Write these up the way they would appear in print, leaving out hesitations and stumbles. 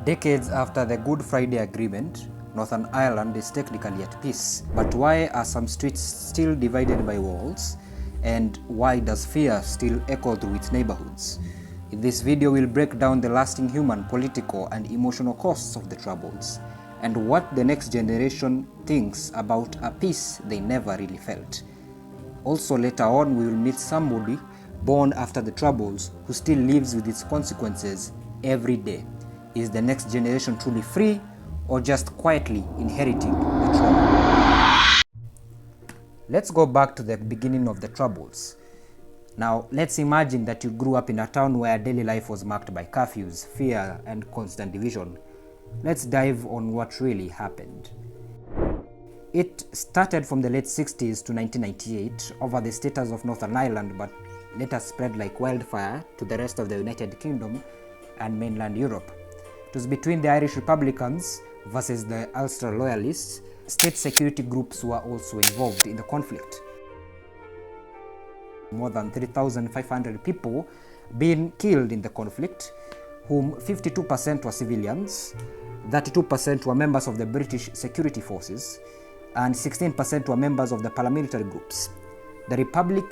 Decades after the Good Friday Agreement, Northern Ireland is technically at peace. But why are some streets still divided by walls? And why does fear still echo through its neighborhoods? In this video, we'll break down the lasting human, political, and emotional costs of the Troubles, and what the next generation thinks about a peace they never really felt. Also, later on, we will meet somebody born after the Troubles who still lives with its consequences every day. Is the next generation truly free, or just quietly inheriting the trauma? Let's go back to the beginning of the Troubles. Now, let's imagine that you grew up in a town where daily life was marked by curfews, fear, and constant division. Let's dive on what really happened. It started from the late 60s to 1998 over the status of Northern Ireland, but later spread like wildfire to the rest of the United Kingdom and mainland Europe. It was between the Irish Republicans versus the Ulster Loyalists. State security groups were also involved in the conflict. More than 3,500 people being killed in the conflict, whom 52% were civilians, 32% were members of the British security forces, and 16% were members of the paramilitary groups. The Republic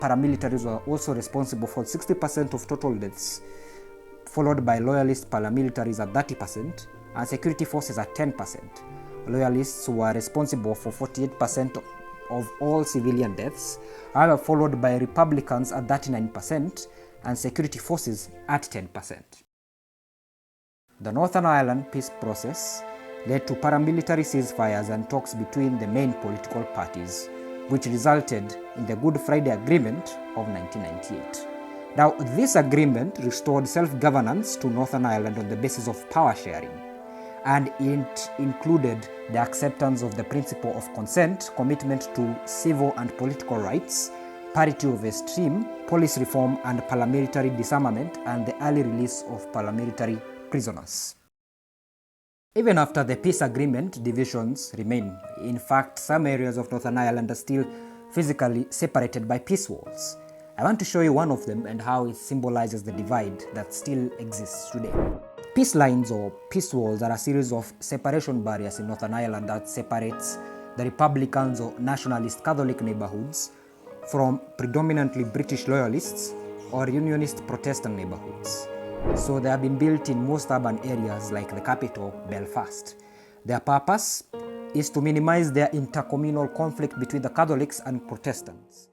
paramilitaries were also responsible for 60% of total deaths, followed by Loyalist paramilitaries at 30% and security forces at 10%. Loyalists were responsible for 48% of all civilian deaths, however followed by Republicans at 39% and security forces at 10%. The Northern Ireland peace process led to paramilitary ceasefires and talks between the main political parties, which resulted in the Good Friday Agreement of 1998. Now, this agreement restored self-governance to Northern Ireland on the basis of power sharing, and it included the acceptance of the principle of consent, commitment to civil and political rights, parity of esteem, police reform and paramilitary disarmament, and the early release of paramilitary prisoners. Even after the peace agreement, divisions remain. In fact, some areas of Northern Ireland are still physically separated by peace walls. I want to show you one of them and how it symbolizes the divide that still exists today. Peace lines or peace walls are a series of separation barriers in Northern Ireland that separates the Republicans or nationalist Catholic neighborhoods from predominantly British loyalists or Unionist Protestant neighborhoods. So they have been built in most urban areas like the capital, Belfast. Their purpose is to minimize their intercommunal conflict between the Catholics and Protestants.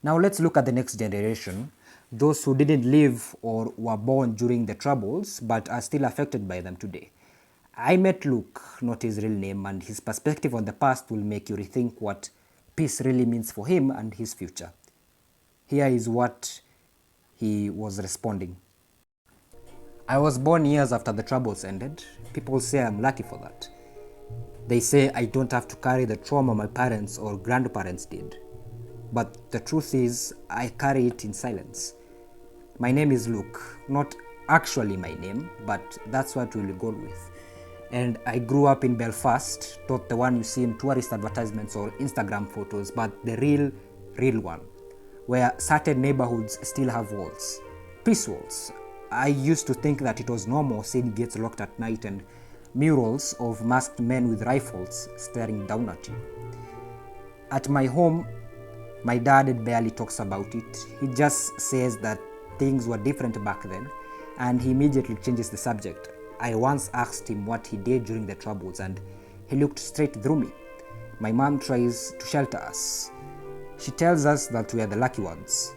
Now let's look at the next generation, those who didn't live or were born during the Troubles but are still affected by them today. I met Luke, not his real name, and his perspective on the past will make you rethink what peace really means for him and his future. Here is what he was responding. I was born years after the Troubles ended. People say I'm lucky for that. They say I don't have to carry the trauma my parents or grandparents did. But the truth is, I carry it in silence. My name is Luke, not actually my name, but that's what we'll go with. And I grew up in Belfast, not the one you see in tourist advertisements or Instagram photos, but the real one, where certain neighborhoods still have walls, peace walls. I used to think that it was normal seeing gates locked at night and murals of masked men with rifles staring down at you. At my home, my dad barely talks about it. He just says that things were different back then, and he immediately changes the subject. I once asked him what he did during the Troubles, and he looked straight through me. My mom tries to shelter us. She tells us that we are the lucky ones.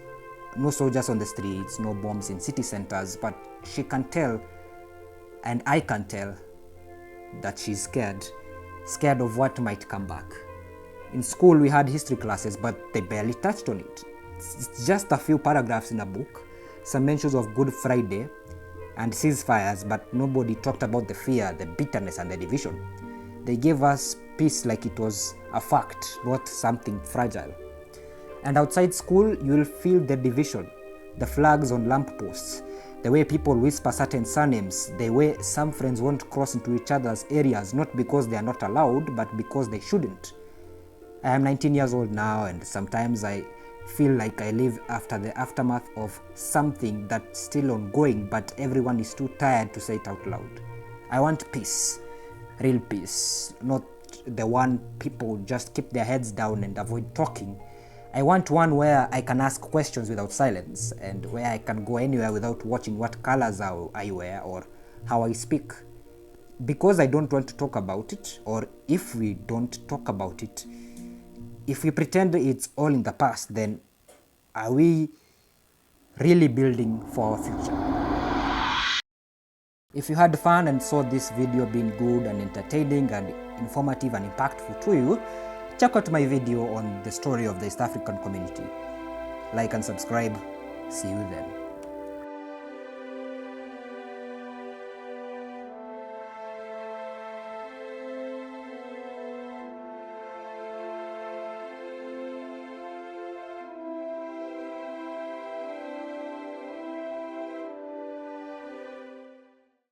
No soldiers on the streets, no bombs in city centers, but she can tell, and I can tell, that she's scared of what might come back. In school, we had history classes, but they barely touched on it. It's just a few paragraphs in a book, some mentions of Good Friday and ceasefires, but nobody talked about the fear, the bitterness, and the division. They gave us peace like it was a fact, not something fragile. And outside school, you'll feel the division, the flags on lampposts, the way people whisper certain surnames, the way some friends won't cross into each other's areas, not because they are not allowed, but because they shouldn't. I am 19 years old now, and sometimes I feel like I live after the aftermath of something that's still ongoing, but everyone is too tired to say it out loud. I want peace, real peace, not the one people just keep their heads down and avoid talking. I want one where I can ask questions without silence, and where I can go anywhere without watching what colors I wear or how I speak. Because I don't want to talk about it, or if we don't talk about it, if we pretend it's all in the past, then are we really building for our future? If you had fun and saw this video being good and entertaining and informative and impactful to you, check out my video on the story of the East African community. Like and subscribe. See you then.